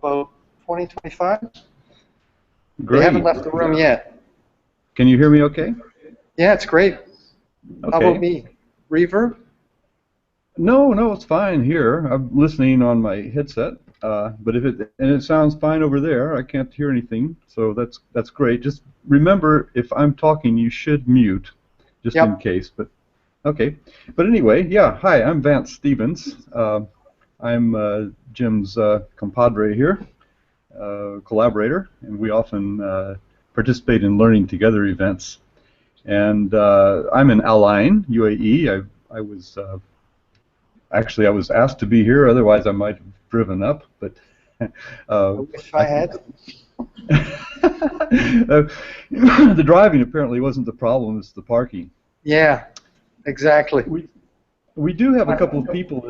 about 20, 25. Great. They haven't left the room yet. Can you hear me okay? Yeah, it's great. Okay. How about me? Reverb? No, it's fine here. I'm listening on my headset, but it sounds fine over there. I can't hear anything, so that's great. Just remember, if I'm talking, you should mute, just in case. But okay. But anyway, yeah. Hi, I'm Vance Stevens. I'm Jim's compadre here, collaborator, and we often participate in learning together events. And I'm in Al Ain, UAE. I was actually, I was asked to be here, otherwise I might have driven up, but I wish I had. The driving apparently wasn't the problem, it's the parking. Yeah, exactly. We do have a couple of people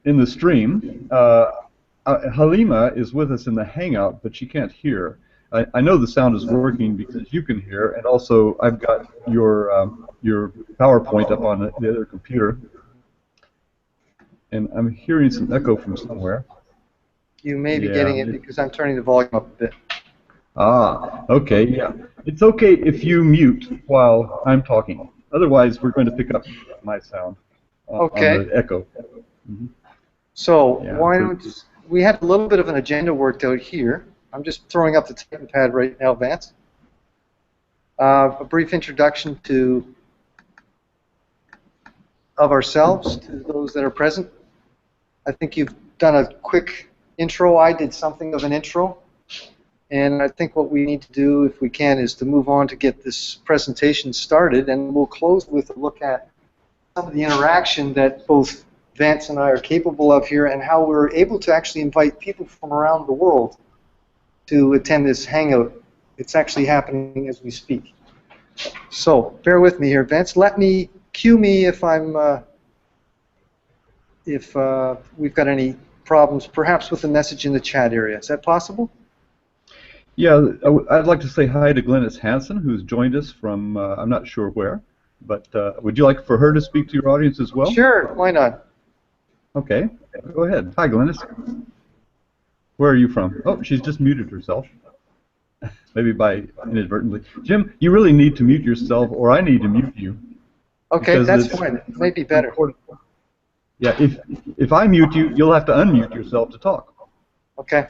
in the stream. Halima is with us in the Hangout, but she can't hear. I know the sound is working because you can hear, and also I've got your PowerPoint up on the other computer. And I'm hearing some echo from somewhere. You may be getting it because I'm turning the volume up a bit. Ah, okay, yeah. It's okay if you mute while I'm talking. Otherwise, we're going to pick up my sound on the echo. Mm-hmm. So why don't we have a little bit of an agenda worked out here. I'm just throwing up the typing pad right now, Vance. A brief introduction of ourselves to those that are present. I think you've done a quick intro. I did something of an intro. And I think what we need to do, if we can, is to move on to get this presentation started. And we'll close with a look at some of the interaction that both Vance and I are capable of here and how we're able to actually invite people from around the world to attend this hangout. It's actually happening as we speak. So bear with me here, Vance. Cue me if we've got any problems, perhaps with the message in the chat area. Is that possible? Yeah, I'd like to say hi to Glennis Hansen, who's joined us from I'm not sure where, but would you like for her to speak to your audience as well? Sure, why not? Okay, go ahead. Hi, Glennis. Where are you from? Oh, she's just muted herself. Maybe by inadvertently. Jim, you really need to mute yourself, or I need to mute you. Okay, that's fine. It might be better. Yeah, if I mute you, you'll have to unmute yourself to talk. Okay.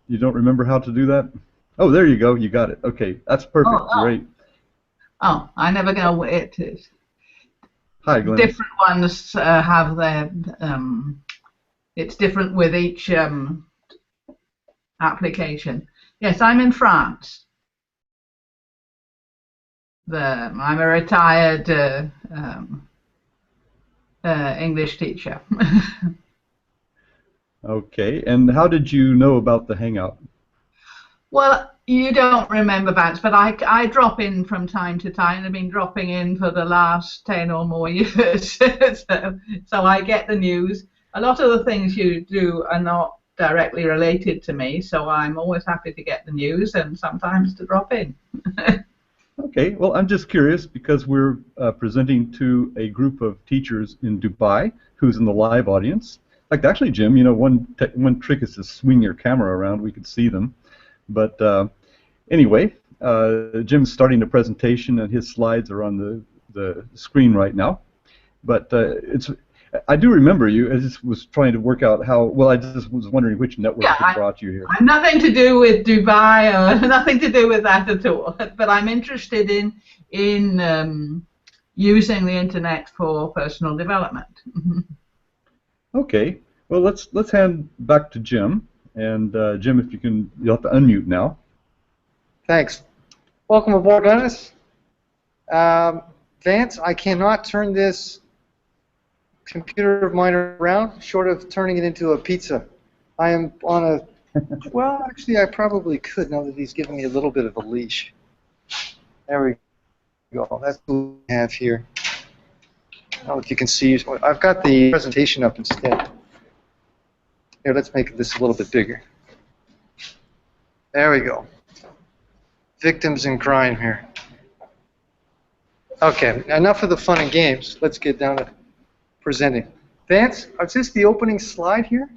You don't remember how to do that? Oh, there you go. You got it. Okay, that's perfect. Great. Oh, I never know what it is. Hi, Glenn. Different ones have their. It's different with each application. Yes, I'm in France. I'm a retired English teacher. Okay, and how did you know about the Hangout? Well, you don't remember, Vance, but I drop in from time to time. I've been dropping in for the last 10 or more years. so I get the news. A lot of the things you do are not directly related to me, so I'm always happy to get the news and sometimes to drop in. Okay, well, I'm just curious because we're presenting to a group of teachers in Dubai who's in the live audience. Like, actually, Jim, you know, one trick is to swing your camera around. We could see them. But anyway, Jim's starting the presentation, and his slides are on the screen right now. But I do remember you. I just was trying to work out how. Well, I just was wondering which network brought you here. I'm nothing to do with Dubai or nothing to do with that at all. But I'm interested in using the internet for personal development. Okay. Well, let's hand back to Jim. And Jim, if you can, you'll have to unmute now. Thanks. Welcome aboard, Dennis. Vance, I cannot turn this computer of mine around, short of turning it into a pizza. I am on a, well, actually, I probably could now that he's giving me a little bit of a leash. There we go. That's what we have here. I don't know if you can see. I've got the presentation up instead. Here, let's make this a little bit bigger. There we go. Victims in crime here. Okay, enough of the fun and games. Let's get down to presenting. Vance, is this the opening slide here?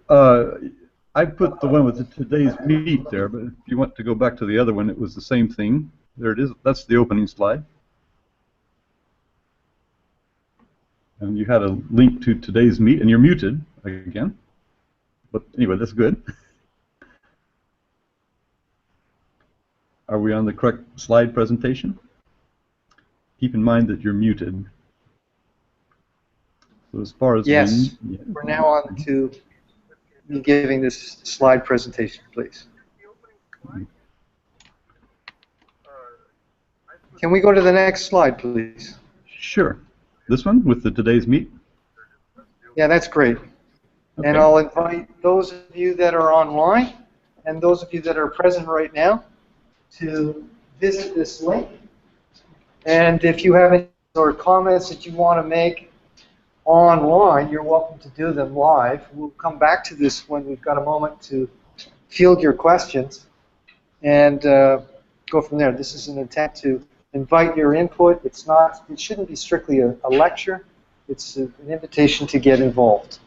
I put the one with today's meet there, but if you want to go back to the other one, it was the same thing. There it is. That's the opening slide. And you had a link to today's meet, and you're muted again. But anyway, that's good. Are we on the correct slide presentation? Keep in mind that you're muted. So as far as yes, we're now on to me giving this slide presentation, please. Can we go to the next slide, please? Sure. This one with the today's meet? Yeah, that's great. Okay. And I'll invite those of you that are online and those of you that are present right now to visit this link. And if you have any sort of comments that you want to make online, you're welcome to do them live. We'll come back to this when we've got a moment to field your questions and go from there. This is an attempt to invite your input. It shouldn't be strictly a lecture. It's an invitation to get involved.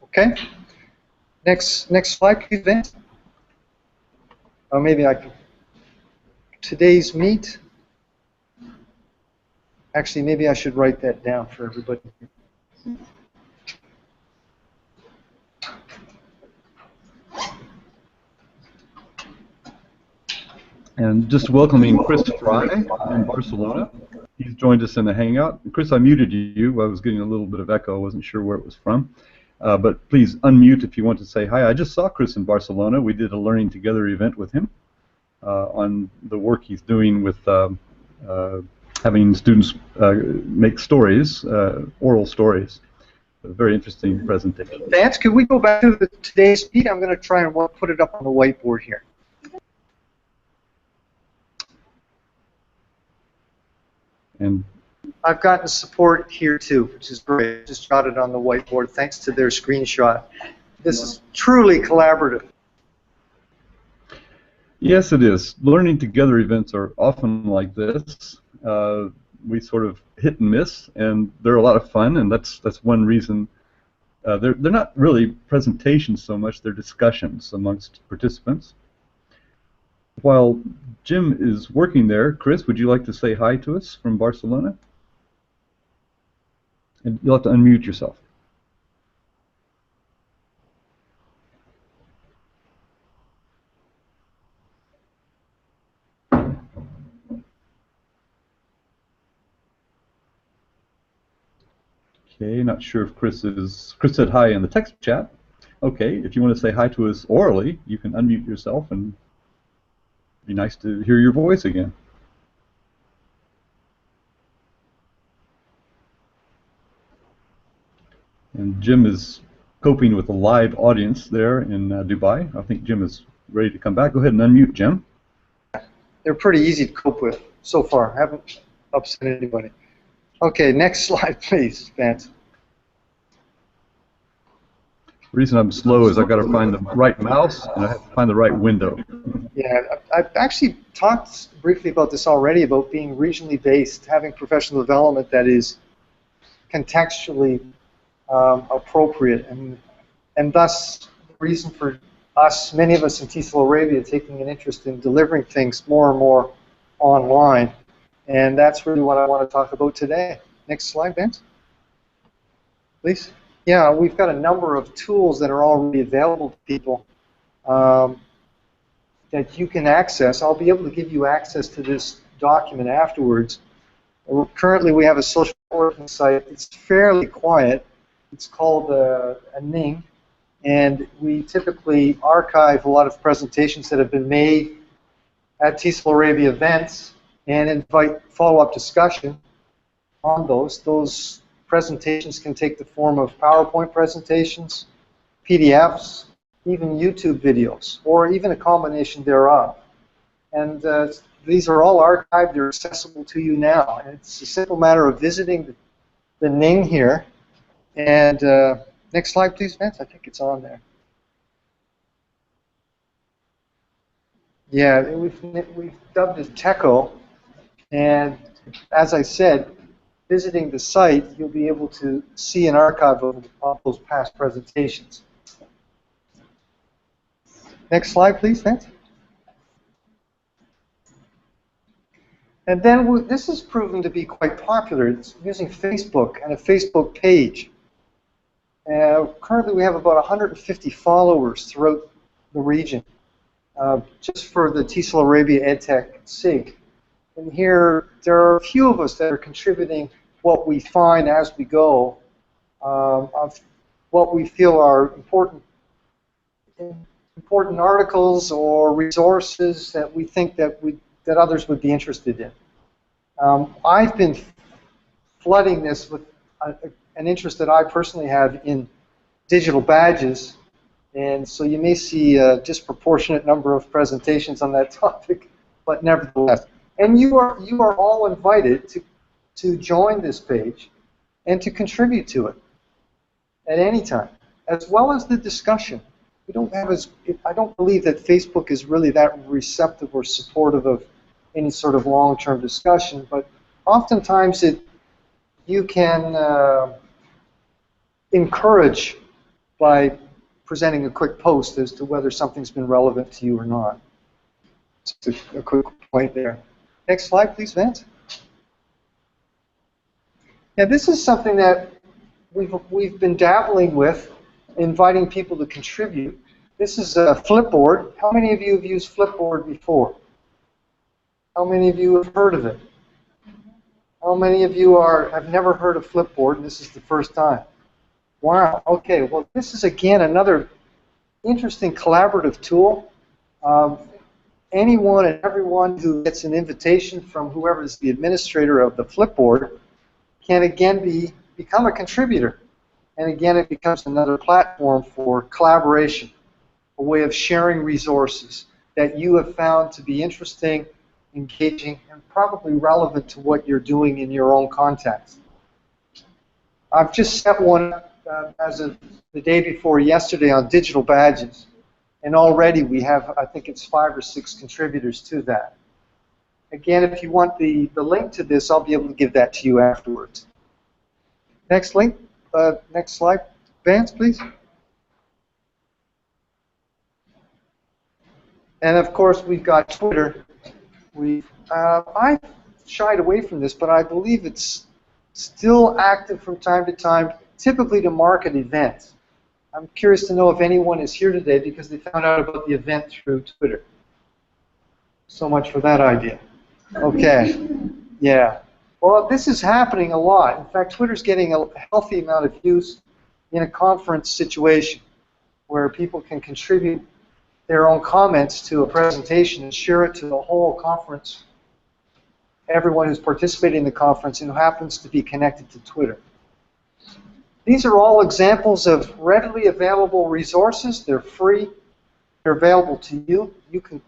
Okay? Next slide, please, Vance. Or maybe I can. Today's meet. Actually, maybe I should write that down for everybody. And just welcoming Chris Fry in Barcelona. He's joined us in the Hangout. Chris, I muted you. I was getting a little bit of echo. I wasn't sure where it was from. But please unmute if you want to say hi. I just saw Chris in Barcelona. We did a Learning Together event with him on the work he's doing with having students make stories, oral stories. A very interesting presentation. Vance, could we go back to today's meet? I'm going to try and put it up on the whiteboard here. And I've gotten support here too, which is great. Just jotted on the whiteboard thanks to their screenshot. This is truly collaborative. Yes, it is. Learning Together events are often like this. We sort of hit and miss, and they're a lot of fun, and that's one reason. They're not really presentations so much, they're discussions amongst participants. While Jim is working there, Chris, would you like to say hi to us from Barcelona? And you'll have to unmute yourself. Okay, not sure if Chris said hi in the text chat. Okay, if you want to say hi to us orally, you can unmute yourself and be nice to hear your voice again. And Jim is coping with a live audience there in Dubai. I think Jim is ready to come back. Go ahead and unmute, Jim. They're pretty easy to cope with so far. Haven't upset anybody. Okay, next slide, please, Vance. The reason I'm slow is I've got to find the right mouse and I have to find the right window. Yeah, I've actually talked briefly about this already, about being regionally based, having professional development that is contextually appropriate, and thus the reason for us, many of us in TESOL Arabia, taking an interest in delivering things more and more online, and that's really what I want to talk about today. Next slide, Vance, please. Yeah, we've got a number of tools that are already available to people that you can access. I'll be able to give you access to this document afterwards. Currently, we have a social networking site. It's fairly quiet. It's called a Ning, and we typically archive a lot of presentations that have been made at TESOL Arabia events and invite follow-up discussion on those. Those presentations can take the form of PowerPoint presentations, PDFs, even YouTube videos, or even a combination thereof. And these are all archived. They're accessible to you now. And it's a simple matter of visiting the Ning here. And next slide, please, Vance. I think it's on there. Yeah, we've dubbed it TECO. And as I said, visiting the site, you'll be able to see an archive of those past presentations. Next slide, please, Vance. And then this has proven to be quite popular. It's using Facebook and a Facebook page. Currently, we have about 150 followers throughout the region, just for the TESOL Arabia EdTech SIG. And here, there are a few of us that are contributing what we find as we go, of what we feel are important articles or resources that we think that others would be interested in. I've been flooding this with an interest that I personally have in digital badges, and so you may see a disproportionate number of presentations on that topic, but nevertheless. And you are all invited to join this page and to contribute to it at any time, as well as the discussion. We don't have I don't believe that Facebook is really that receptive or supportive of any sort of long-term discussion, but oftentimes you can encourage by presenting a quick post as to whether something's been relevant to you or not. Just a quick point there. Next slide, please, Vance. Now, this is something that we've been dabbling with, inviting people to contribute. This is a Flipboard. How many of you have used Flipboard before? How many of you have heard of it? How many of you have never heard of Flipboard, and this is the first time? Wow, okay, well, this is, again, another interesting collaborative tool. Anyone and everyone who gets an invitation from whoever is the administrator of the Flipboard can, again, become a contributor. And, again, it becomes another platform for collaboration, a way of sharing resources that you have found to be interesting, engaging, and probably relevant to what you're doing in your own context. I've just set one as of the day before yesterday on digital badges, and already we have, I think it's 5 or 6 contributors to that. Again, if you want the link to this, I'll be able to give that to you afterwards. Next link, next slide. Vance, please. And of course, we've got Twitter. I shied away from this, but I believe it's still active from time to time, typically to market events. I'm curious to know if anyone is here today because they found out about the event through Twitter. So much for that idea. Okay. Yeah. Well, this is happening a lot. In fact, Twitter's getting a healthy amount of use in a conference situation where people can contribute their own comments to a presentation and share it to the whole conference, everyone who's participating in the conference and who happens to be connected to Twitter. These are all examples of readily available resources. They're free. They're available to you. You can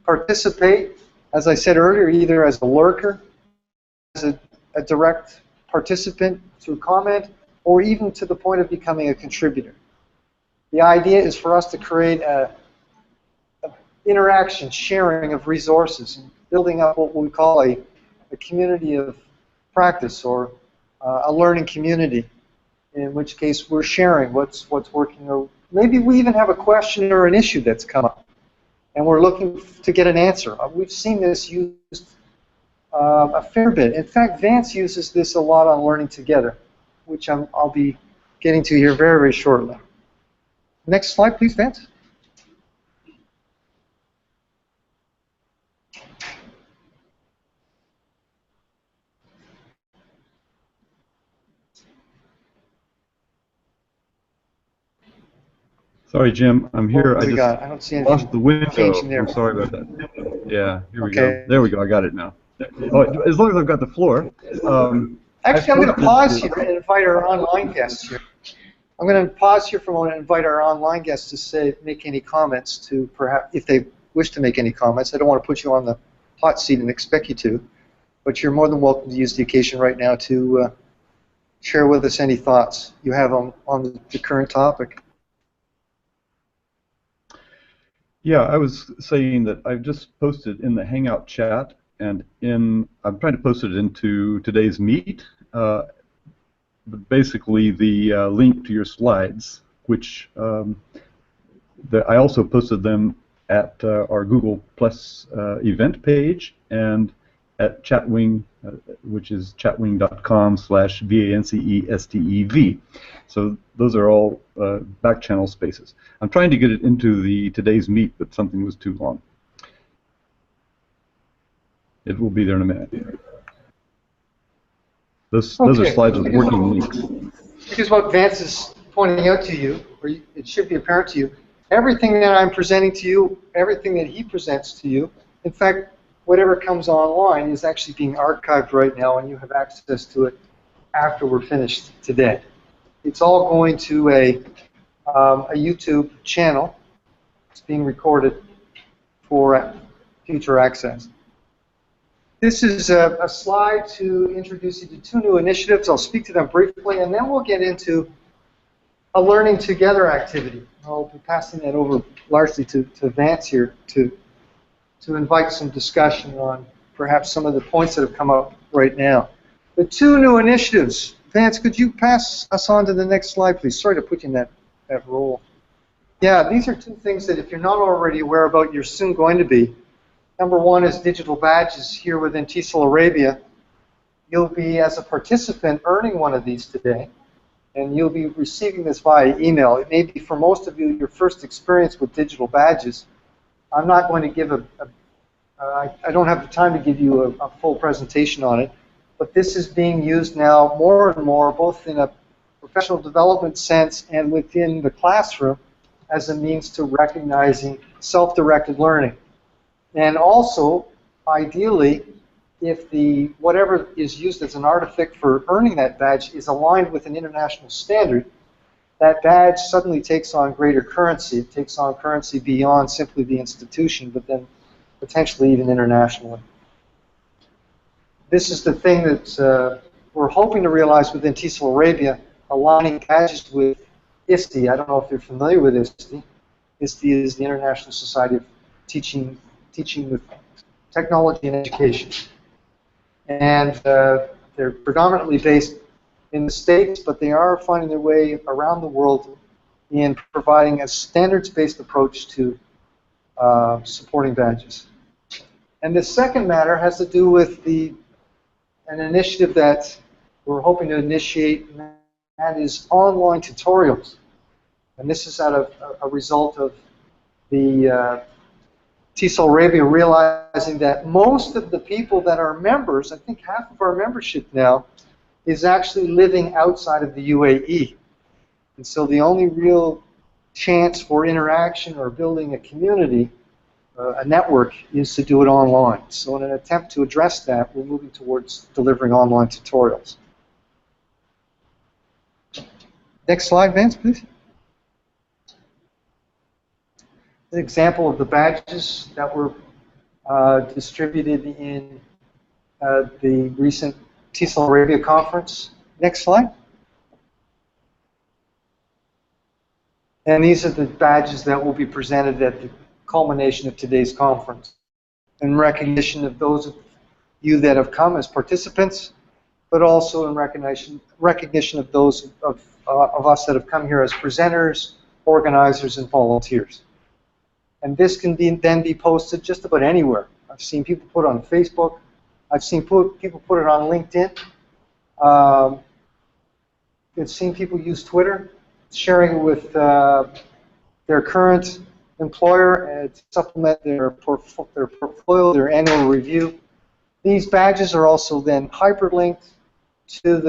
participate, as I said earlier, either as a lurker, as a direct participant through comment, or even to the point of becoming a contributor. The idea is for us to create a interaction, sharing of resources, and building up what we call a community of practice, or a learning community, in which case we're sharing what's working, or maybe we even have a question or an issue that's come up, and we're looking to get an answer. We've seen this used a fair bit. In fact, Vance uses this a lot on Learning Together, which I'll be getting to here very, very shortly. Next slide, please, Vance. Sorry, Jim, I'm here. I don't see anything lost the window. there. I'm sorry about that. Yeah, here we Okay. go. There we go. I got it now. Oh, as long as I've got the floor. Actually, I'm going to pause here and invite our online guests here. I'm going to pause here for a moment and invite our online guests to make any comments, to perhaps, if they wish to make any comments. I don't want to put you on the hot seat and expect you to, but you're more than welcome to use the occasion right now to share with us any thoughts you have on the current topic. Yeah, I was saying that I've just posted in the Hangout chat, and I'm trying to post it into today's meet, but basically the link to your slides, which I also posted them at our Google Plus event page and at Chatwing, which is chatwing.com/VANCESTEV. So those are all back channel spaces. I'm trying to get it into the today's meet, but something was too long. It will be there in a minute. Those are slides with working links. Because what Vance is pointing out to you, or it should be apparent to you, everything that I'm presenting to you, everything that he presents to you, in fact, whatever comes online is actually being archived right now, and you have access to it after we're finished today. It's all going to a YouTube channel. It's being recorded for future access. This is a slide to introduce you to two new initiatives. I'll speak to them briefly, and then we'll get into a learning together activity. I'll be passing that over largely to Vance here to invite some discussion on perhaps some of the points that have come up right now. The two new initiatives. Vance, could you pass us on to the next slide, please? Sorry to put you in that role. Yeah, these are two things that if you're not already aware about, you're soon going to be. Number one is digital badges here within TESOL Arabia. You'll be, as a participant, earning one of these today, and you'll be receiving this via email. It may be, for most of you, your first experience with digital badges. I'm not going to give I don't have the time to give you a full presentation on it, but this is being used now more and more, both in a professional development sense and within the classroom, as a means to recognizing self-directed learning. And also, ideally, if whatever is used as an artifact for earning that badge is aligned with an international standard, that badge suddenly takes on greater currency. It takes on currency beyond simply the institution, but then potentially even internationally. This is the thing that we're hoping to realize within TESOL Arabia, aligning badges with ISTE. I don't know if you're familiar with ISTE. ISTE is the International Society of Teaching with Technology and Education. And they're predominantly based in the States, but they are finding their way around the world in providing a standards-based approach to supporting badges. And the second matter has to do with an initiative that we're hoping to initiate, and that is online tutorials. And this is out of a result of the TESOL Arabia realizing that most of the people that are members, I think half of our membership now, is actually living outside of the UAE. And so the only real chance for interaction or building a community, a network, is to do it online. So in an attempt to address that, we're moving towards delivering online tutorials. Next slide, Vance, please. An example of the badges that were distributed in the recent TESOL Arabia conference. Next slide. And these are the badges that will be presented at the culmination of today's conference. In recognition of those of you that have come as participants, but also in recognition of those of us that have come here as presenters, organizers, and volunteers. And this can then be posted just about anywhere. I've seen people put it on Facebook. I've seen people put it on LinkedIn. I've seen people use Twitter, sharing it with their current employer to supplement their portfolio, their annual review. These badges are also then hyperlinked to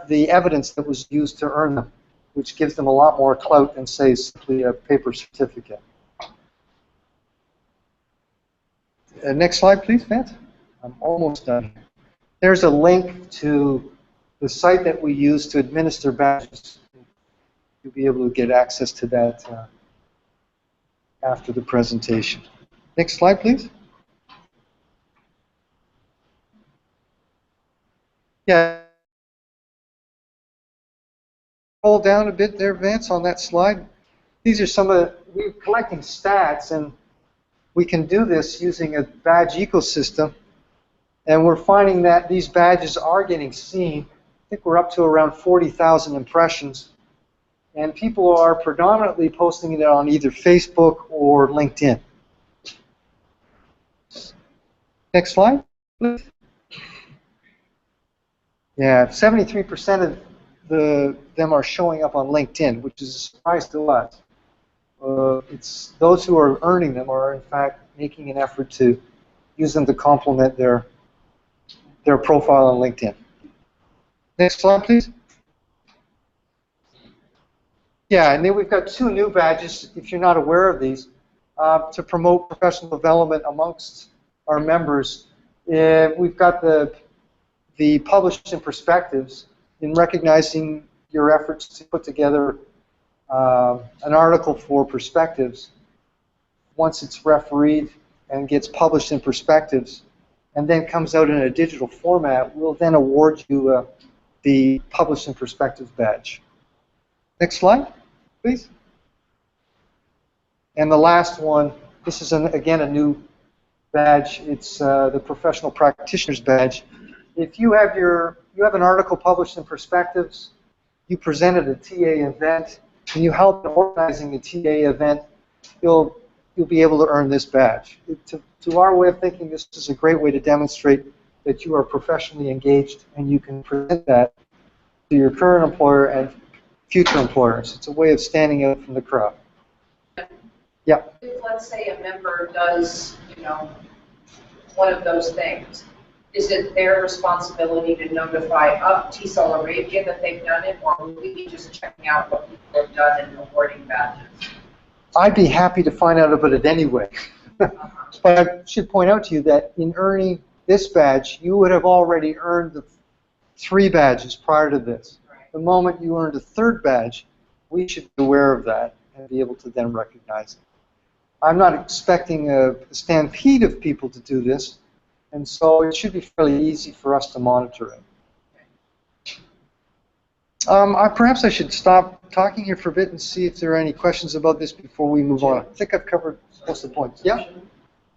the evidence that was used to earn them, which gives them a lot more clout than, say, simply a paper certificate. Next slide, please, Vance. I'm almost done. There's a link to the site that we use to administer badges. You'll be able to get access to that after the presentation. Next slide, please. Yeah. Scroll down a bit there, Vance, on that slide. These are some of we're collecting stats, and we can do this using a badge ecosystem, and we're finding that these badges are getting seen. I think we're up to around 40,000 impressions, and people are predominantly posting it on either Facebook or LinkedIn. Next slide, please. Yeah, 73% of them are showing up on LinkedIn, which is a surprise to us. It's those who are earning them are in fact making an effort to use them to complement their profile on LinkedIn. Next slide, please. Yeah, and then we've got 2 new badges, if you're not aware of these, to promote professional development amongst our members. We've got the Published in Perspectives in recognizing your efforts to put together an article for Perspectives. Once it's refereed and gets published in Perspectives and then comes out in a digital format, we'll then award you the Published in Perspectives badge. Next slide, please. And the last one, this is again a new badge. It's the Professional Practitioner's badge. If you have an article published in Perspectives, you presented a TA event, and you helped in organizing the TA event, you'll be able to earn this badge. To our way of thinking, this is a great way to demonstrate that you are professionally engaged and you can present that to your current employer and future employers. It's a way of standing out from the crowd. Yeah. If, let's say, a member does, one of those things, is it their responsibility to notify TESOL Arabia that they've done it, or will we be just checking out what people have done and awarding badges? I'd be happy to find out about it anyway. But I should point out to you that in earning this badge, you would have already earned the 3 badges prior to this. Right. The moment you earned a 3rd badge, we should be aware of that and be able to then recognize it. I'm not expecting a stampede of people to do this, and so it should be fairly easy for us to monitor it. Perhaps I should stop talking here for a bit and see if there are any questions about this before we move on. I think I've covered most of the points. Yeah?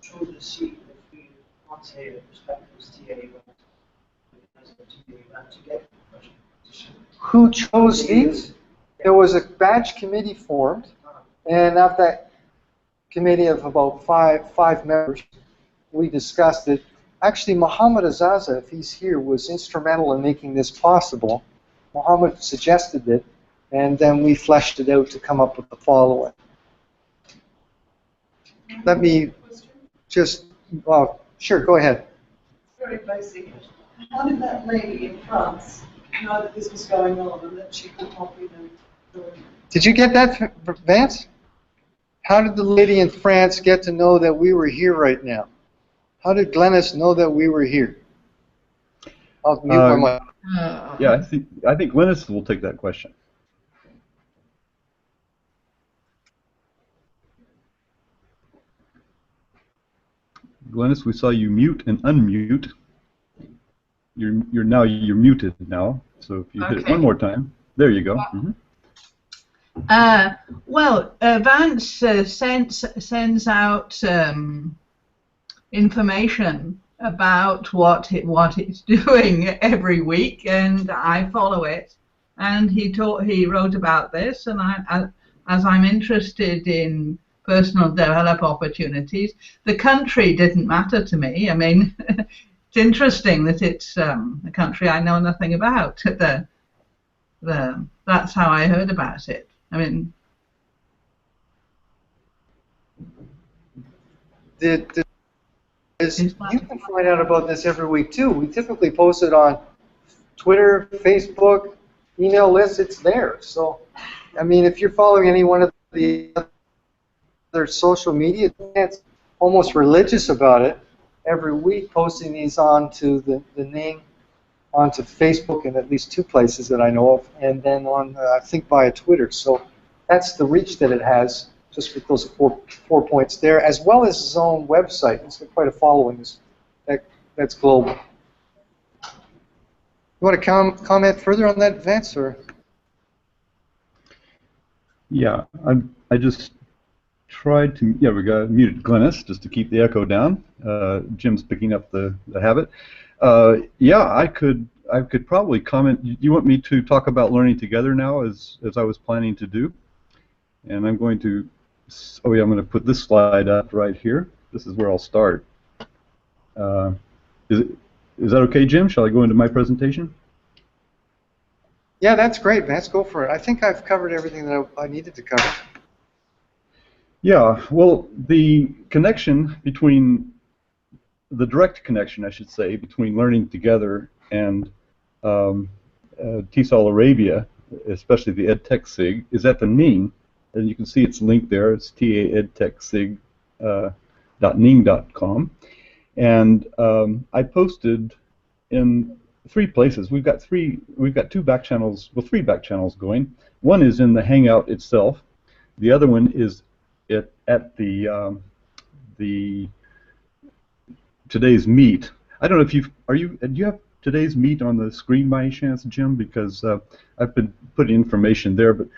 Chose the seat if we want to say Perspectives TA event to get competition. Who chose these? There was a badge committee formed, and of that committee of about five members, we discussed it. Actually, Mohammed Azaza, if he's here, was instrumental in making this possible. Mohammed suggested it, and then we fleshed it out to come up with the following. Let me just, well, sure, go ahead. Very basic. How did that lady in France know that this was going on and that she could not be there? Did you get that, Vance? How did the lady in France get to know that we were here right now? How did Glennis know that we were here? I'll mute my mic. Yeah, I think Glennis will take that question. Glennis, we saw you mute and unmute. You're muted now. So if you hit it one more time, there you go. Well, Vance sends out information about what it's doing every week, and I follow it. And he wrote about this, and as I'm interested in personal development opportunities, the country didn't matter to me. I mean, it's interesting that it's a country I know nothing about. That's how I heard about it. I mean, you can find out about this every week too. We typically post it on Twitter, Facebook, email lists. It's there. So, I mean, if you're following any one of the other social media, it's almost religious about it. Every week, posting these onto the name, onto Facebook in at least 2 places that I know of, and then on I think via Twitter. So that's the reach that it has, just with those four points there, as well as his own website. It's got quite a following. That's global. You want to comment further on that, Vance, or? Yeah, I just tried to. Yeah, we got muted Glennis just to keep the echo down. Jim's picking up the habit. Yeah, I could probably comment. You want me to talk about learning together now, as I was planning to do, and I'm going to. Oh yeah, I'm going to put this slide up right here. This is where I'll start. Is that okay, Jim? Shall I go into my presentation? Yeah, that's great, Vance. Go for it. I think I've covered everything that I needed to cover. Yeah, well, the connection between, the direct connection, I should say, between Learning Together and TESOL Arabia, especially the EdTech SIG, is at the Ning, and you can see its link there. It's taedtechsig.ning.com, and I posted in 3 places. We've got 2 back channels, well, 3 back channels going. One is in the Hangout itself. The other one is at the today's meet. I don't know if do you have today's meet on the screen by any chance, Jim? Because I've been putting information there, but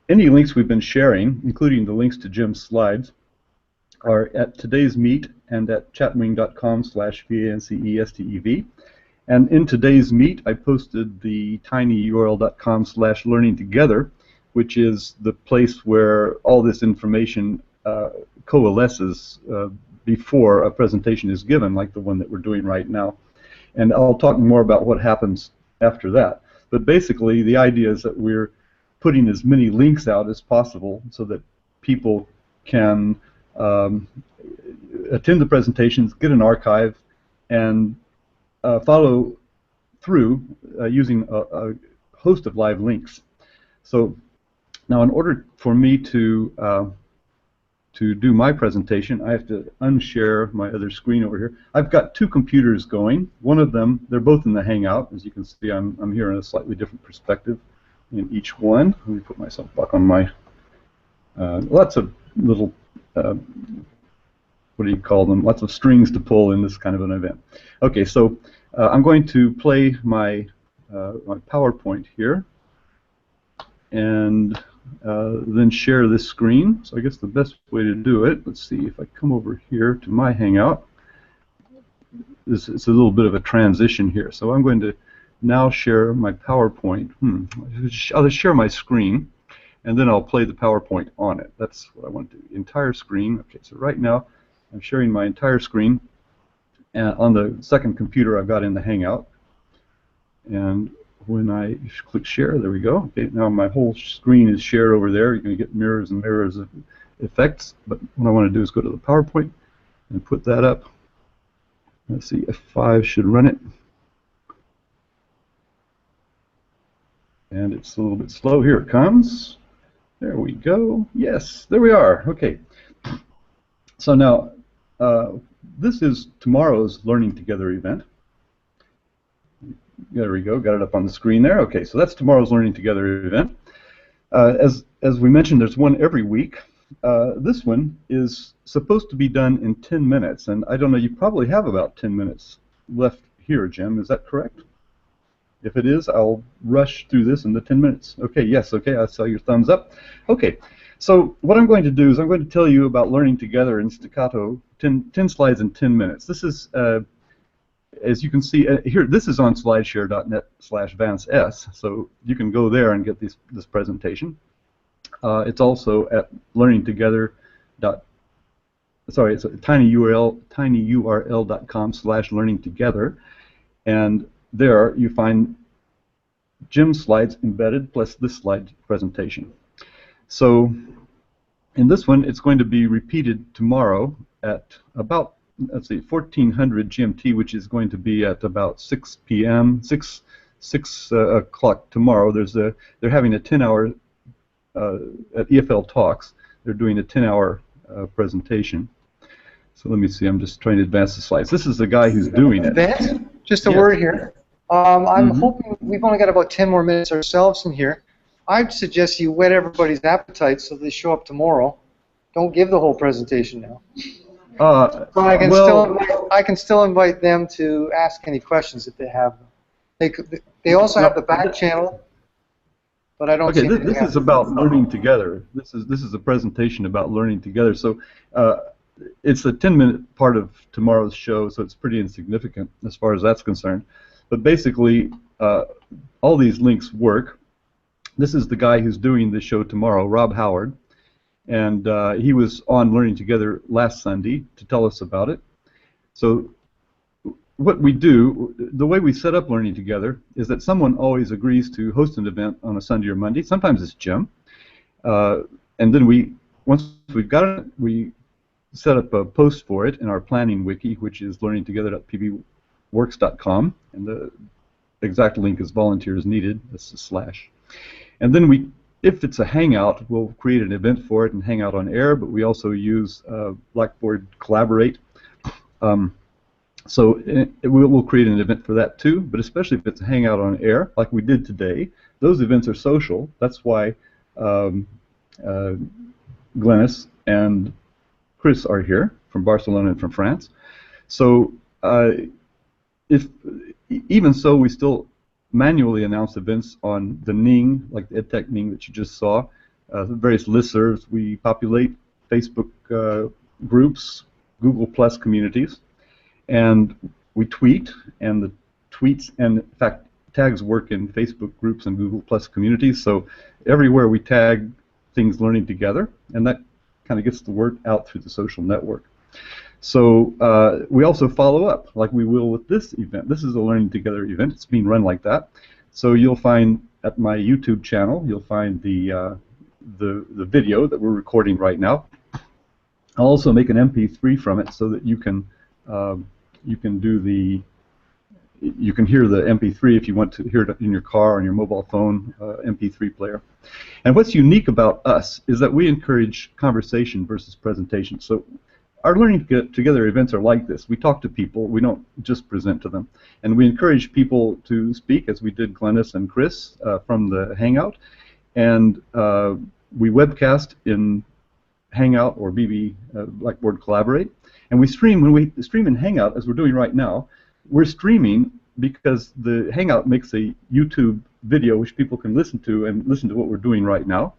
any links we've been sharing, including the links to Jim's slides, are at today's meet and at chatwing.com/VANCESTEV. And in today's meet, I posted the tinyurl.com/learningtogether, which is the place where all this information coalesces before a presentation is given, like the one that we're doing right now. And I'll talk more about what happens after that. But basically, the idea is that we're putting as many links out as possible so that people can attend the presentations, get an archive, and follow through using a host of live links. So now, in order for me to do my presentation, I have to unshare my other screen over here. I've got 2 computers going. One of them, they're both in the Hangout. As you can see, I'm here in a slightly different perspective in each one. Let me put myself back on my lots of little what do you call them? Lots of strings to pull in this kind of an event. Okay, so I'm going to play my my PowerPoint here, and then share this screen. So I guess the best way to do it, let's see if I come over here to my Hangout. It's a little bit of a transition here. So I'm going to now share my PowerPoint. I'll just share my screen, and then I'll play the PowerPoint on it. That's what I want to do. Entire screen. Okay, so right now I'm sharing my entire screen on the second computer I've got in the Hangout. And when I click share, there we go. Okay, now my whole screen is shared over there. You're going to get mirrors and mirrors of effects. But what I want to do is go to the PowerPoint and put that up. Let's see, F5 should run it. And it's a little bit slow. Here it comes. There we go. Yes, there we are. Okay. So now, this is tomorrow's Learning Together event. There we go. Got it up on the screen there. Okay, so that's tomorrow's Learning Together event. As we mentioned, there's one every week. This one is supposed to be done in 10 minutes, and I don't know, you probably have about 10 minutes left here, Jim. Is that correct? If it is, I'll rush through this in the 10 minutes. Okay, yes, okay, I saw your thumbs up. Okay, so what I'm going to do is I'm going to tell you about Learning Together in staccato, 10 slides in 10 minutes. This is, as you can see here, this is on slideshare.net/VanceS, so you can go there and get this presentation. It's also at learningtogether. It's tinyurl.com/learningtogether, and there you find Jim's slides embedded plus this slide presentation. So in this one, it's going to be repeated tomorrow at about, let's see, 1400 GMT, which is going to be at about 6 p.m. 6 o'clock tomorrow. They're having a 10-hour at EFL Talks. They're doing a 10-hour presentation. So let me see. I'm just trying to advance the slides. This is the guy who's doing it. Vance, just a word here. I'm hoping we've only got about 10 more minutes ourselves in here. I'd suggest you whet everybody's appetite so they show up tomorrow. Don't give the whole presentation now. But I can still invite them to ask any questions if they have them. They also have the back channel, but I don't. Okay, this is about learning together. This is a presentation about learning together. So it's a 10-minute part of tomorrow's show, so it's pretty insignificant as far as that's concerned. But basically, all these links work. This is the guy who's doing the show tomorrow, Rob Howard, and he was on Learning Together last Sunday to tell us about it. So what we do, the way we set up Learning Together is that someone always agrees to host an event on a Sunday or Monday. Sometimes it's Jim. And then once we've got it, we set up a post for it in our planning wiki, which is learningtogether.pbworks.com, and the exact link is volunteers needed. That's the slash. And then if it's a Hangout, we'll create an event for it and Hangout on air, but we also use Blackboard Collaborate. So we'll create an event for that too, but especially if it's a Hangout on air, like we did today. Those events are social. That's why Glennis and Chris are here from Barcelona and from France. So even so, we still manually announce events on the Ning, like the EdTech Ning that you just saw, various listservs. We populate Facebook groups, Google Plus communities, and we tweet, and the tweets, and in fact, tags work in Facebook groups and Google Plus communities, so everywhere we tag things Learning Together, and that kind of gets the word out through the social network. So we also follow up, like we will with this event. This is a Learning Together event. It's being run like that. So you'll find at my YouTube channel, you'll find the video that we're recording right now. I'll also make an MP3 from it so that you can hear the MP3 if you want to hear it in your car, on your mobile phone, MP3 player. And what's unique about us is that we encourage conversation versus presentation. So our Learning Together events are like this. We talk to people. We don't just present to them. And we encourage people to speak, as we did Glennis and Chris from the Hangout. And we webcast in Hangout or BB Blackboard Collaborate. And we stream. When we stream in Hangout, as we're doing right now, we're streaming because the Hangout makes a YouTube video which people can listen to and listen to what we're doing right now.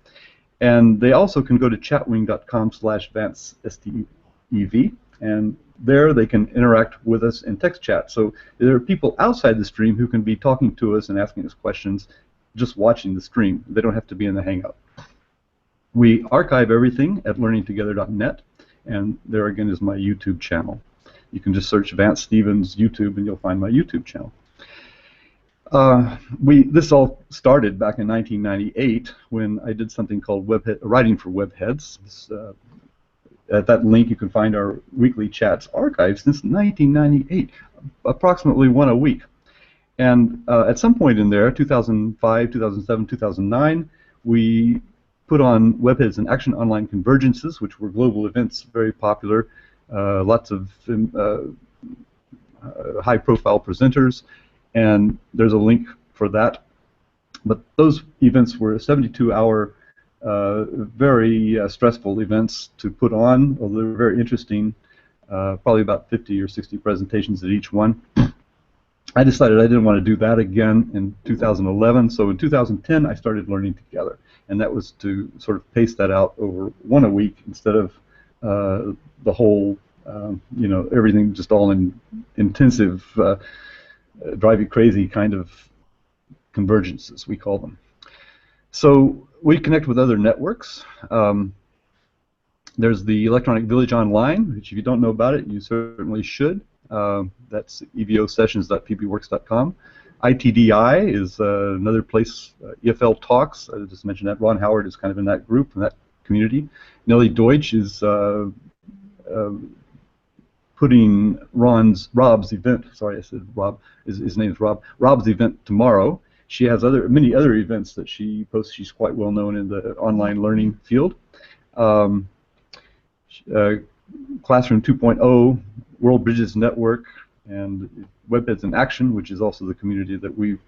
And they also can go to chatwing.com/Vance, STEV, and there they can interact with us in text chat. So there are people outside the stream who can be talking to us and asking us questions just watching the stream. They don't have to be in the Hangout. We archive everything at learningtogether.net, and there again is my YouTube channel. You can just search Vance Stevens YouTube and you'll find my YouTube channel. This all started back in 1998 when I did something called Writing for Webheads. At that link you can find our weekly chats archived since 1998, approximately one a week. And at some point in there, 2005, 2007, 2009, we put on Webheads in Action Online Convergences, which were global events, very popular. Lots of high-profile presenters, and there's a link for that. But those events were 72-hour, very stressful events to put on, although they were very interesting, probably about 50 or 60 presentations at each one. I decided I didn't want to do that again in 2011, so in 2010 I started Learning Together, and that was to sort of pace that out over one a week instead of the whole, you know, everything just all in intensive, drive you crazy kind of convergences, we call them. So we connect with other networks. There's the Electronic Village Online, which if you don't know about it, you certainly should. That's evosessions.pbworks.com. ITDI is another place, EFL Talks, I just mentioned that. Ron Howard is kind of in that group, in that community. Nellie Deutsch is putting Rob's event, sorry I said Rob, his name is Rob, Rob's event tomorrow. She has many other events that she posts. She's quite well known in the online learning field. Classroom 2.0, World Bridges Network, and Webheads in Action, which is also the community that we've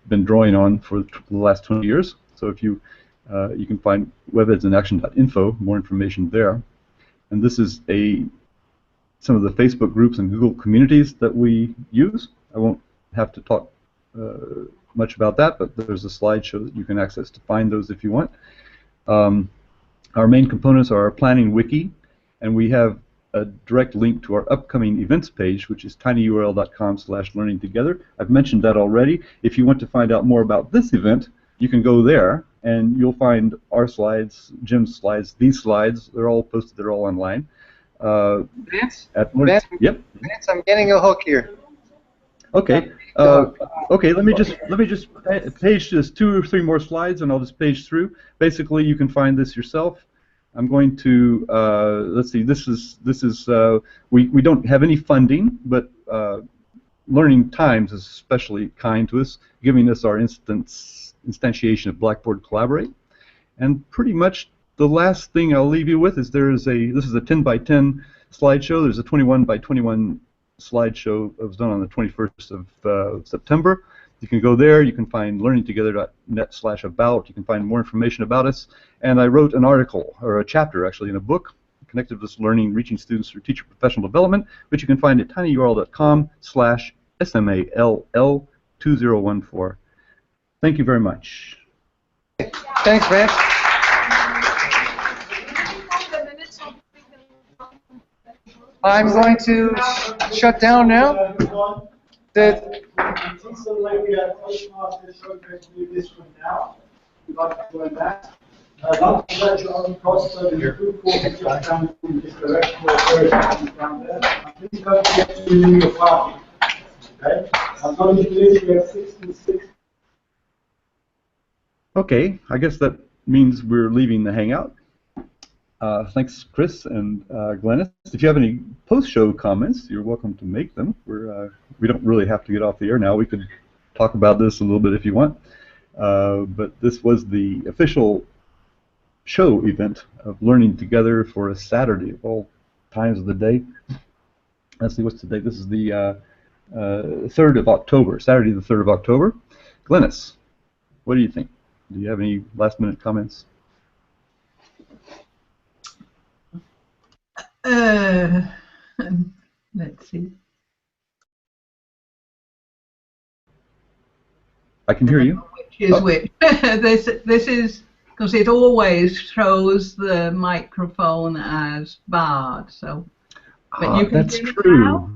been drawing on for the last 20 years. So if you can find webheadsinaction.info, more information there. And this is some of the Facebook groups and Google communities that we use. I won't have to talk much about that, but there's a slideshow that you can access to find those if you want. Our main components are our planning wiki, and we have a direct link to our upcoming events page, which is tinyurl.com/learningtogether. I've mentioned that already. If you want to find out more about this event, you can go there, and you'll find our slides, Jim's slides, these slides. They're all posted. They're all online. Vance? at Vance? Yep. Vance, I'm getting a hook here. Okay. Okay. Let me just page just 2 or 3 more slides, and I'll just page through. Basically, you can find this yourself. I'm going to let's see. This is we don't have any funding, but Learning Times is especially kind to us, giving us our instantiation of Blackboard Collaborate. And pretty much the last thing I'll leave you with is this is a 10 by 10 slideshow. There's a 21 by 21 slideshow that was done on the 21st of September. You can go there. You can find learningtogether.net/about. You can find more information about us. And I wrote an article, or a chapter actually, in a book connected to this learning, reaching students through teacher professional development, which you can find at tinyurl.com/SMALL2014. Thank you very much. Thanks, Vance. I'm going to shut down now. The TESOL Arabia Toastmaster showcase do this from now. We'd like to join that. Not to let you on cost, so there's a food court just down in this direction, or down there. And please don't forget to renew your party. Okay? I'm going to introduce you at 66. Okay, I guess that means we're leaving the Hangout. Thanks, Chris and Glennis. If you have any post-show comments, you're welcome to make them. We don't really have to get off the air now. We could talk about this a little bit if you want. But this was the official show event of Learning Together for a Saturday of all times of the day. Let's see, what's today? This is the 3rd of October, Saturday the 3rd of October. Glennis, what do you think? Do you have any last-minute comments? Let's see. I can hear you. Which is which? This is because it always shows the microphone as barred. So, but you can that's hear it true. now?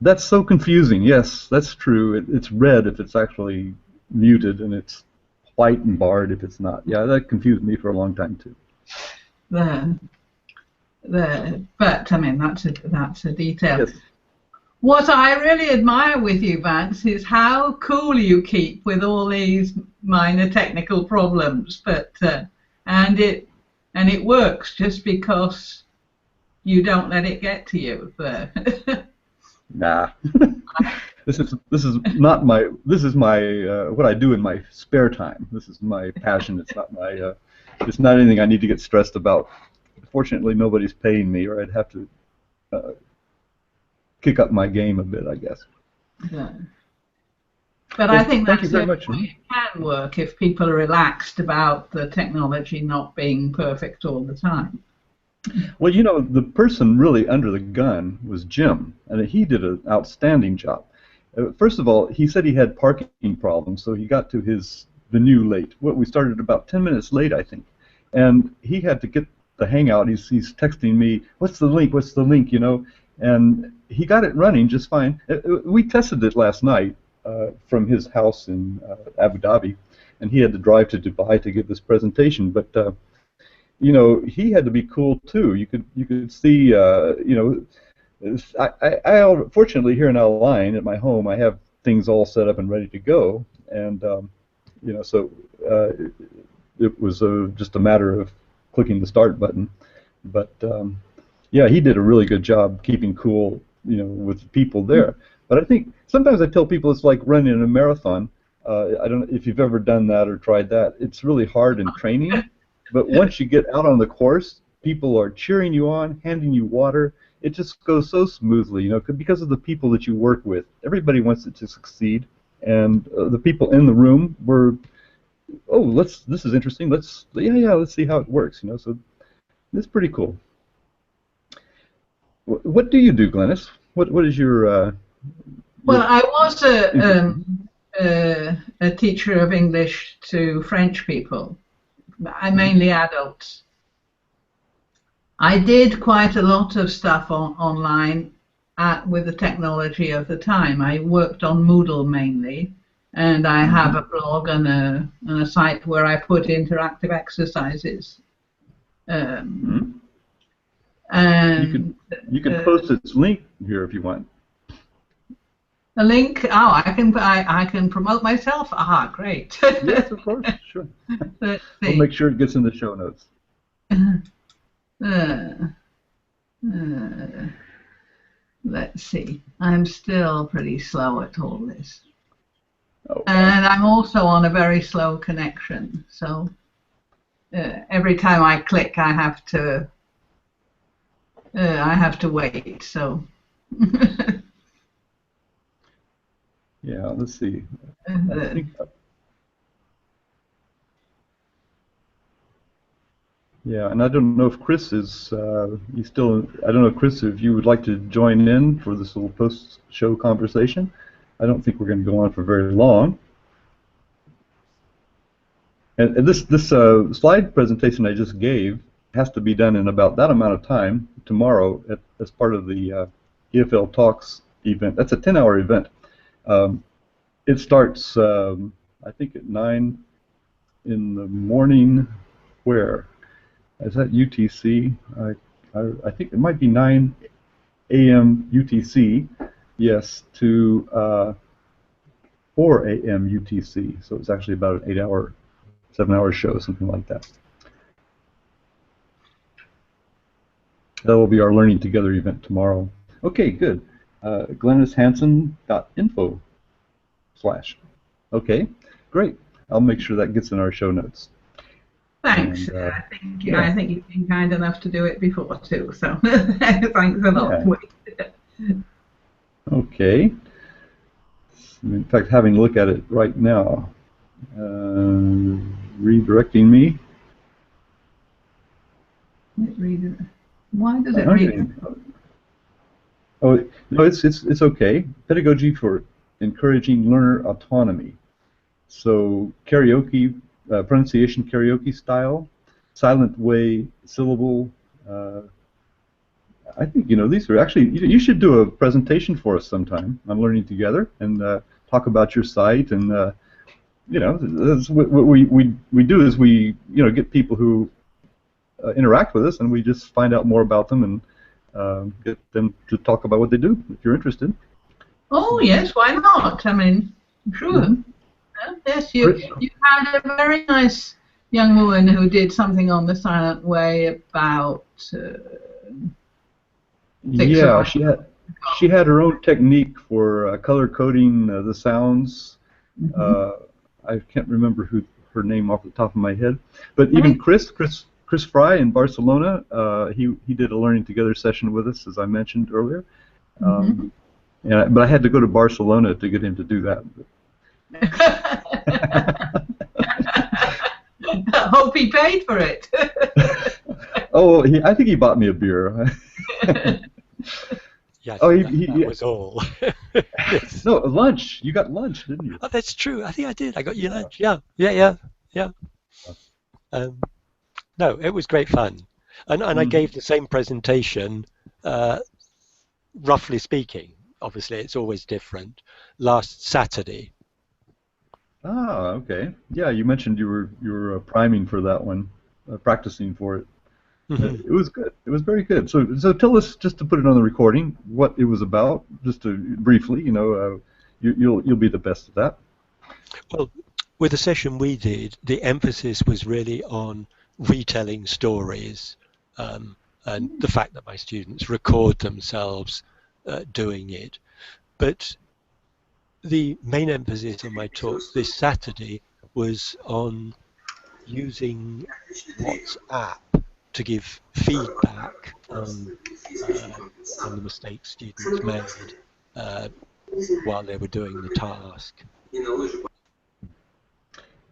That's so confusing. Yes, that's true. It's red if it's actually muted, and it's white and barred if it's not. Yeah, that confused me for a long time too. But I mean that's a detail. Yes. What I really admire with you, Vance, is how cool you keep with all these minor technical problems. But and it works just because you don't let it get to you. Nah. This is not my. This is my what I do in my spare time. This is my passion. It's not my. It's not anything I need to get stressed about. Fortunately, nobody's paying me, or I'd have to kick up my game a bit, I guess. Yeah. But I think thank that's you very much. It can work if people are relaxed about the technology not being perfect all the time. Well, you know, the person really under the gun was Jim, and he did an outstanding job. First of all, he said he had parking problems, so he got to the venue late. Well, we started about 10 minutes late, I think, and he had to get the Hangout. He's texting me, what's the link, you know, and he got it running just fine. We tested it last night from his house in Abu Dhabi, and he had to drive to Dubai to give this presentation, but you know, he had to be cool too. You could see, you know, I fortunately here in Al Line at my home, I have things all set up and ready to go, and you know, so it was just a matter of clicking the start button. But yeah, he did a really good job keeping cool, you know, with the people there. But I think sometimes I tell people it's like running a marathon. I don't know if you've ever done that or tried that. It's really hard in training, but once you get out on the course, people are cheering you on, handing you water. It just goes so smoothly, you know, because of the people that you work with. Everybody wants it to succeed, and the people in the room were, oh, this is interesting. Let's see how it works, you know. So it's pretty cool. What do you do, Glennis? What is your? Well, I was a teacher of English to French people, mainly adults. I did quite a lot of stuff online with the technology of the time. I worked on Moodle mainly, and I have a blog and a site where I put interactive exercises. And And you can post its link here if you want. a link. Oh, I can promote myself. Ah, great. Yes, of course, sure. Let's We'll see. make sure it gets in the show notes. Let's see. I'm still pretty slow at all this. Okay. And I'm also on a very slow connection. So every time I click, I have to wait. So. Yeah, let's see. I think, yeah, and I don't know if Chris is, he's still, I don't know, Chris, if you would like to join in for this little post-show conversation. I don't think we're going to go on for very long. And this slide presentation I just gave has to be done in about that amount of time tomorrow as part of the EFL Talks event. That's a 10-hour event. It starts, I think, at 9 in the morning. Where? Is that UTC? I think it might be 9 a.m. UTC, yes, to 4 a.m. UTC. So it's actually about an 8-hour, 7-hour show, something like that. That will be our Learning Together event tomorrow. Okay, good. GlennisHanson.info/ Okay, great. I'll make sure that gets in our show notes. Thanks. And, I think you've been kind enough to do it before too. So thanks a lot. Yeah. Okay. In fact, having a look at it right now, redirecting me. Why does it read? Oh no, it's okay. Pedagogy for encouraging learner autonomy. So karaoke, pronunciation karaoke style, silent way syllable. I think these are actually. You should do a presentation for us sometime on Learning Together and talk about your site and that's what we do is we get people who interact with us and we just find out more about them and get them to talk about what they do if you're interested. Oh yes, why not? I mean, sure. Yes, you had a very nice young woman who did something on the silent way about. Yeah, she had her own technique for color coding the sounds. I can't remember her name off the top of my head, but even Chris Fry in Barcelona, he did a Learning Together session with us, as I mentioned earlier. Yeah, but I had to go to Barcelona to get him to do that. I hope he paid for it. Oh, I think he bought me a beer. Yeah, that was all. No, lunch. You got lunch, didn't you? Oh, that's true. I think I did. I got you lunch. Yeah. No, it was great fun, and I gave the same presentation, roughly speaking. Obviously, it's always different. Last Saturday. Ah, okay. Yeah, you mentioned you were priming for that one, practicing for it. It was good. It was very good. So tell us, just to put it on the recording, what it was about, just to briefly. You'll be the best at that. Well, with the session we did, the emphasis was really on retelling stories, and the fact that my students record themselves doing it. But the main emphasis on my talk this Saturday was on using WhatsApp to give feedback on the mistakes students made while they were doing the task.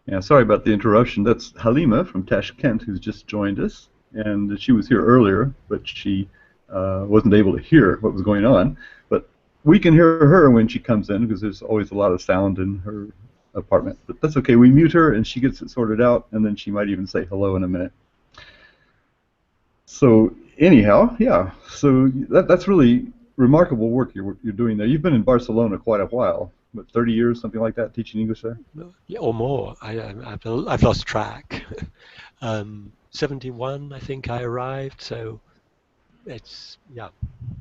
Yeah, sorry about the interruption. That's Halima from Tashkent who's just joined us, and she was here earlier, but she wasn't able to hear what was going on. But we can hear her when she comes in because there's always a lot of sound in her apartment. But that's okay. We mute her, and she gets it sorted out, and then she might even say hello in a minute. So anyhow, yeah. So that's really remarkable work you're doing there. You've been in Barcelona quite a while. What, 30 years, something like that, teaching English there? Yeah, or more. I've lost track. 71, I think I arrived. So it's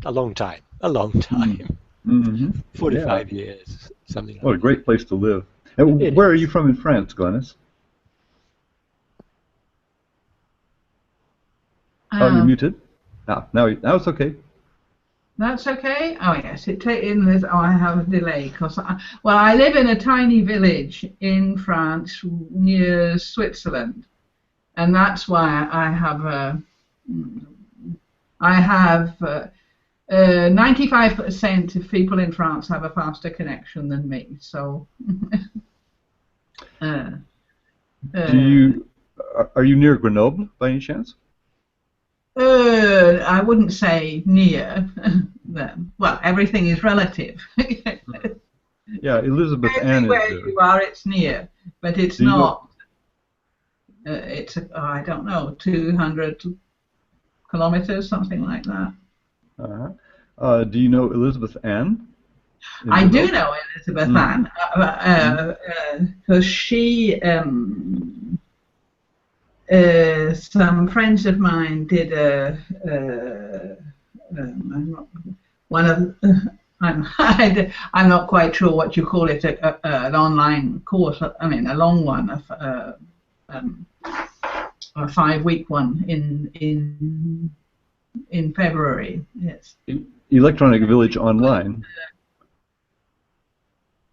a long time, a long time. Mm-hmm. 45 years, something like that. What a great place to live. And where are you from in France, Glenys? Oh, you're muted. Now it's okay. That's okay. Oh yes, I have a delay because I live in a tiny village in France near Switzerland, and that's why I have 95% of people in France have a faster connection than me. So, are you near Grenoble by any chance? I wouldn't say near. Well, everything is relative. Yeah, Elizabeth Ann is where you are, it's near, but it's not. It's I don't know, 200 kilometers, something like that. Do you know Elizabeth Ann? I do know Elizabeth Ann, because she, some friends of mine did I'm not quite sure what you call it, an online course. I mean, a long one, a 5-week one in February. Yes. Electronic Village Online.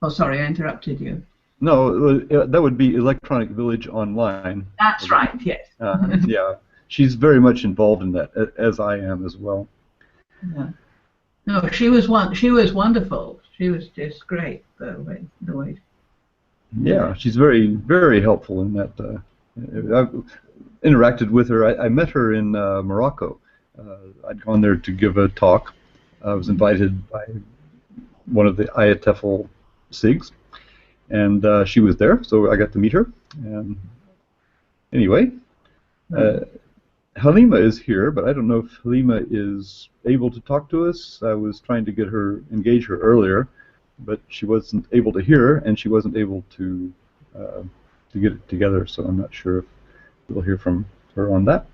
Oh, sorry, I interrupted you. No, that would be Electronic Village Online. That's right. Yes. Yeah, she's very much involved in that, as I am as well. Yeah. No, she was wonderful. She was just great. The way. Yeah, she's very, very helpful in that. I've interacted with her. I met her in Morocco. I'd gone there to give a talk. I was invited by one of the IATEFL SIGs, and she was there, so I got to meet her. And anyway, Halima is here, but I don't know if Halima is able to talk to us. I was trying to engage her earlier, but she wasn't able to hear, and she wasn't able to get it together. So I'm not sure if we'll hear from her on that.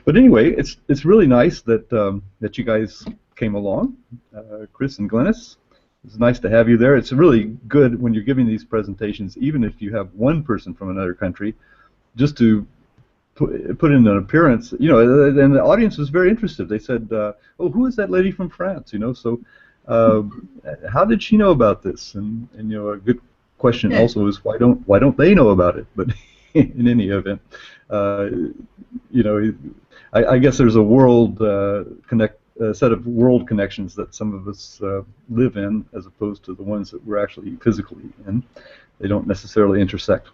But anyway, it's really nice that that you guys came along, Chris and Glenys. It's nice to have you there. It's really good when you're giving these presentations, even if you have one person from another country, just to put in an appearance, and the audience was very interested. They said, "Oh, who is that lady from France?" So how did she know about this? And a good question also is why don't they know about it? But in any event, I guess there's a set of world connections that some of us live in, as opposed to the ones that we're actually physically in. They don't necessarily intersect.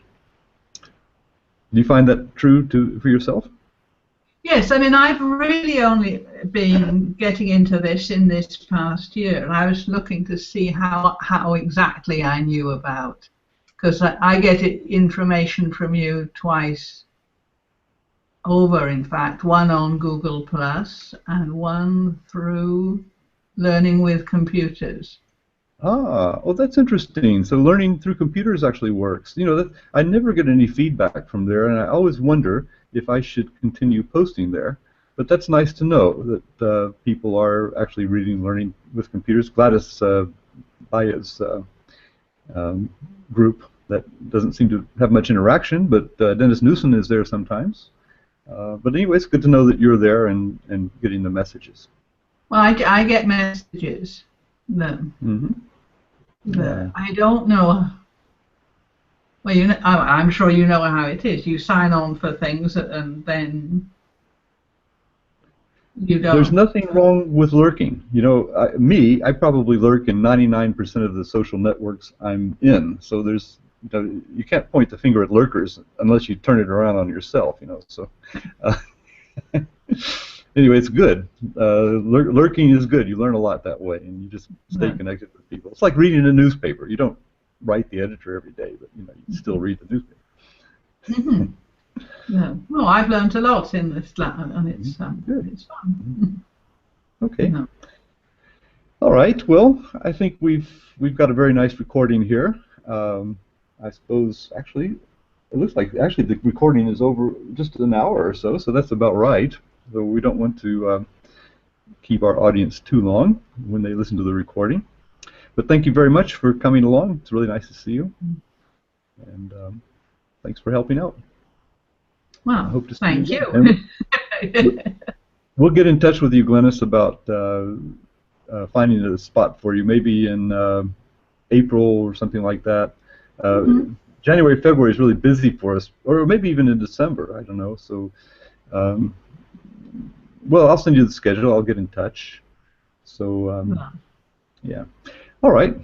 Do you find that true for yourself? Yes, I mean, I've really only been getting into this in this past year, and I was looking to see how exactly I knew about, because I get information from you twice over, in fact, one on Google Plus and one through Learning with Computers. Oh, that's interesting. So learning through computers actually works. I never get any feedback from there, and I always wonder if I should continue posting there. But that's nice to know that people are actually reading Learning with Computers. Gladys Baya's group that doesn't seem to have much interaction, but Dennis Newson is there sometimes. But anyway, it's good to know that you're there and getting the messages. Well, I get messages. I don't know. Well, I'm sure you know how it is. You sign on for things and then you don't. There's nothing wrong with lurking. I probably lurk in 99% of the social networks I'm in. So there's, you can't point the finger at lurkers unless you turn it around on yourself. So. Anyway, it's good. Lurking is good. You learn a lot that way, and you just stay connected with people. It's like reading a newspaper. You don't write the editor every day, but you still read the newspaper. Yeah. Well, I've learned a lot in this, and it's good. It's fun. Okay. All right. Well, I think we've got a very nice recording here. I suppose actually, it looks like the recording is over just an hour or so, so that's about right. So we don't want to keep our audience too long when they listen to the recording. But thank you very much for coming along. It's really nice to see you. And thanks for helping out. Well, I hope to see thank you. We'll get in touch with you, Glennis, about finding a spot for you, maybe in April or something like that. January, February is really busy for us, or maybe even in December. I don't know. So, well, I'll send you the schedule. I'll get in touch. So, yeah. All right.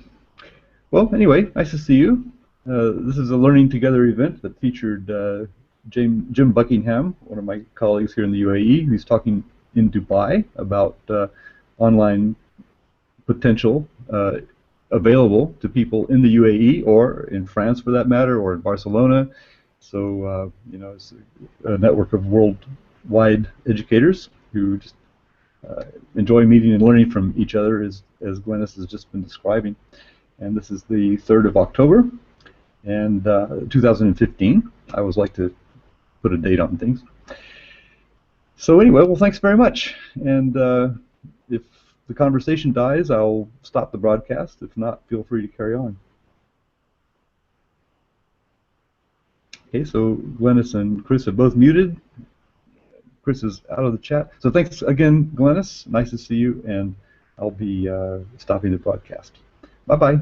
Well, anyway, nice to see you. This is a Learning Together event that featured Jim Buckingham, one of my colleagues here in the UAE, who's talking in Dubai about online potential available to people in the UAE or in France, for that matter, or in Barcelona. So, you know, it's a network of worldwide educators who just enjoy meeting and learning from each other, as Glennis has just been describing. And this is the 3rd of October, and 2015. I always like to put a date on things. So anyway, well, thanks very much. And if the conversation dies, I'll stop the broadcast. If not, feel free to carry on. Okay, so Glennis and Chris have both muted. Chris is out of the chat. So thanks again, Glennis. Nice to see you, and I'll be stopping the broadcast. Bye-bye.